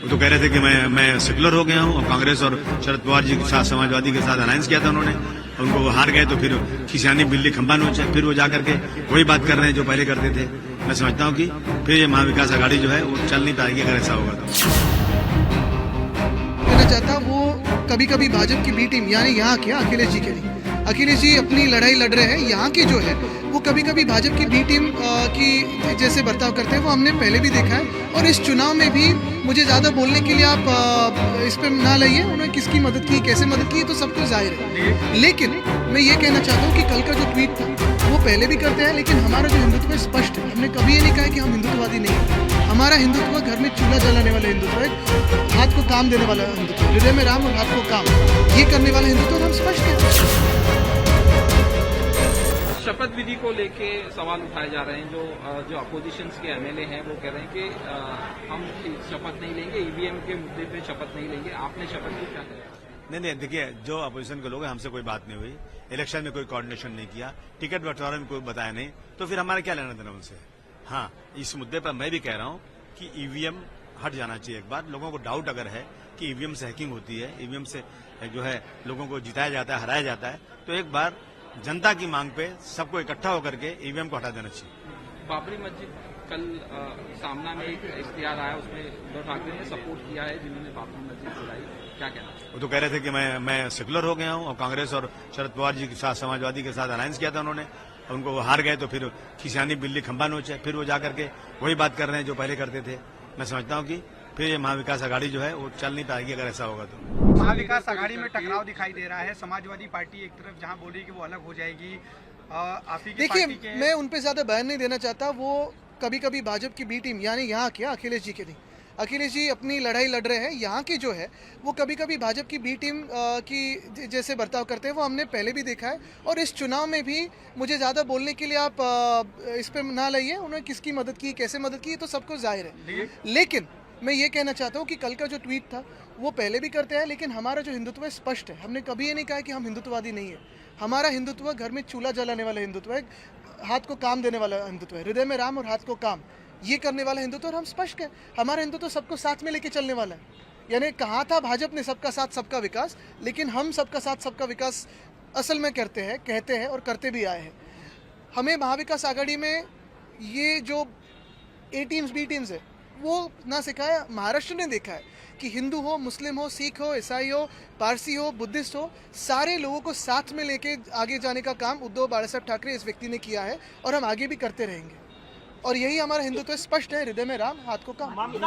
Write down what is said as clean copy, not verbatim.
वो तो कह रहे थे कि मैं सेकुलर हो गया हूँ और कांग्रेस और शरद पवार जी के साथ समाजवादी के साथ अलायंस किया था उन्होंने। उनको वो हार गए तो फिर खिसियानी बिल्ली खंबा नोचे, फिर वो जाकर के वही बात कर रहे हैं जो पहले करते थे। मैं समझता हूँ कि फिर ये महाविकास आघाड़ी जो है वो चल नहीं पाएगी अगर ऐसा होगा तो। कहना चाहता वो कभी कभी भाजपा की बी टीम यानी यहाँ क्या अखिलेश जी के लिए, अखिलेश जी अपनी लड़ाई लड़ रहे हैं, यहाँ की जो है वो कभी कभी भाजपा की बी टीम की जैसे बर्ताव करते हैं वो हमने पहले भी देखा है। और इस चुनाव में भी मुझे ज़्यादा बोलने के लिए आप इस पर ना लाइए, उन्होंने किसकी मदद की, कैसे मदद की, तो सब कुछ जाहिर है। लेकिन मैं ये कहना चाहता हूँ कि कल का जो ट्वीट था वो पहले भी करते हैं, लेकिन हमारा जो हिंदुत्व है स्पष्ट है। हमने कभी ये नहीं कहा कि हम हिंदुत्ववादी नहीं हैं। हमारा हिंदुत्व घर में चूल्हा जलाने वाला हिंदुत्व है, हाथ को काम देने वाला हिंदुत्व, हृदय में राम और हाथ को काम, ये करने वाला हिंदुत्व, और हम स्पष्ट हैं। शपथ विधि को लेके सवाल उठाए जा रहे हैं। जो अपोजिशन के एमएलए हैं वो कह रहे हैं कि हम शपथ नहीं लेंगे, ईवीएम के मुद्दे पे शपथ नहीं लेंगे। आपने शपथ ली, क्या करें? नहीं, देखिए, जो अपोजिशन के लोग हैं हमसे कोई बात नहीं हुई, इलेक्शन में कोई कोऑर्डिनेशन नहीं किया, टिकट बंटवारे में कोई बताया नहीं, तो फिर हमारा क्या लेना देना उनसे। हाँ, इस मुद्दे पर मैं भी कह रहा हूँ कि ईवीएम हट जाना चाहिए। एक बार लोगों को डाउट अगर है कि ईवीएम से हैकिंग होती है, ईवीएम से जो है लोगों को जिताया जाता है, हराया जाता है, तो एक बार जनता की मांग पे सबको इकट्ठा होकर के ईवीएम को हटा देना चाहिए। बाबरी मस्जिद कल सामना में एक इश्तिहार आया, उसमें उद्धव ठाकरे ने सपोर्ट किया है जिन्होंने बाबरी मस्जिद बुलाई, क्या कहना? वो तो कह रहे थे कि मैं सेकुलर हो गया हूँ और कांग्रेस और शरद पवार जी के साथ समाजवादी के साथ अलायंस किया था उन्होंने। उनको वो हार गए तो फिर खिसियानी बिल्ली खंबा नोचे, फिर वो जाकर के वही बात कर रहे हैं जो पहले करते थे। मैं समझता हूँ कि फिर ये महाविकास आघाड़ी जो है वो चल नहीं पाएगी अगर ऐसा होगा तो। महाविकास आघाड़ी में टकराव दिखाई दे रहा है। समाजवादी पार्टी एक तरफ जहां बोली कि वो अलग हो जाएगी, आप ही की देखिए, पार्टी के... मैं उन पे ज्यादा बयान नहीं देना चाहता। वो कभी कभी भाजपा की बी टीम यानी यहाँ क्या अखिलेश जी के लिए, अखिलेश जी अपनी लड़ाई लड़ रहे हैं, यहाँ की जो है वो कभी कभी भाजपा की बी टीम की जैसे बर्ताव करते हैं वो हमने पहले भी देखा है। और इस चुनाव में भी मुझे ज़्यादा बोलने के लिए आप इस पर ना लाइए, उन्होंने किसकी मदद की, कैसे मदद की, तो सब कुछ जाहिर है। लेकिन मैं ये कहना चाहता हूँ कि कल का जो ट्वीट था वो पहले भी करते हैं, लेकिन हमारा जो हिंदुत्व है स्पष्ट है। हमने कभी ये नहीं कहा कि हम हिंदुत्ववादी नहीं है। हमारा हिंदुत्व घर में चूल्हा जलाने वाला हिंदुत्व है, हाथ को काम देने वाला हिंदुत्व है, हृदय में राम और हाथ को काम, ये करने वाला हिंदुत्व, और हम स्पष्ट है। हमारा हिंदुत्व सबको साथ में लेके चलने वाला है। यानी कहा था भाजपा ने सबका साथ सबका विकास, लेकिन हम सबका साथ सबका विकास असल में करते हैं, कहते हैं और करते भी आए हैं। हमें महाविकास आघाड़ी में ये जो ए टीम्स बी टीम्स है वो ना सिखाया। महाराष्ट्र ने देखा है कि हिंदू हो, मुस्लिम हो, सिख हो, ईसाई हो, पारसी हो, बुद्धिस्ट हो, सारे लोगों को साथ में लेके आगे जाने का काम उद्धव बाला साहब ठाकरे इस व्यक्ति ने किया है, और हम आगे भी करते रहेंगे। और यही हमारा हिंदुत्व स्पष्ट है, हृदय में राम, हाथ को काम।